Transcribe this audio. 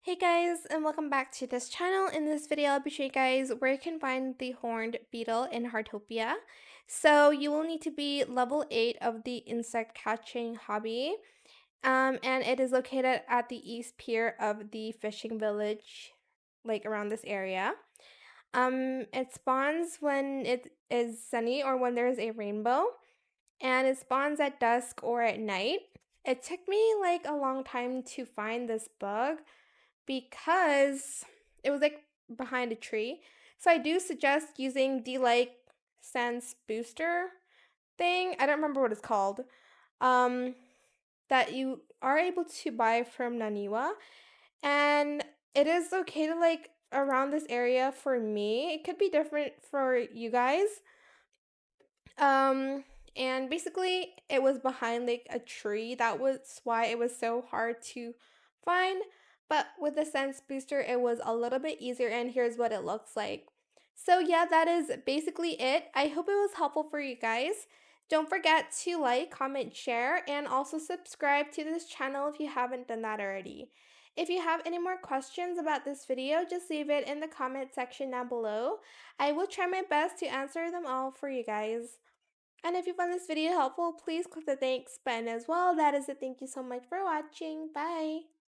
Hey guys, and welcome back to this channel. In this video, I'll be showing you guys where you can find the Horned Beetle in Heartopia. So you will need to be level 8 of the insect catching hobby. And it is located at the east pier of the fishing village, like around this area. It spawns when it is sunny or when there is a rainbow, and it spawns at dusk or at night. It took me like a long time to find this bug because it was like behind a tree. So I do suggest using the like sense booster thing. I don't remember what it's called. Um that you are able to buy from Naniwa, and it is located like around this area for me. It could be different for you guys. Um, and basically it was behind like a tree. That was why it was so hard to find. But with the sense booster, it was a little bit easier, and here's what it looks like. So yeah, that is basically it. I hope it was helpful for you guys. Don't forget to like, comment, share, and also subscribe to this channel if you haven't done that already. If you have any more questions about this video, just leave it in the comment section down below. I will try my best to answer them all for you guys. And if you found this video helpful, please click the thanks button as well. That is it. Thank you so much for watching. Bye.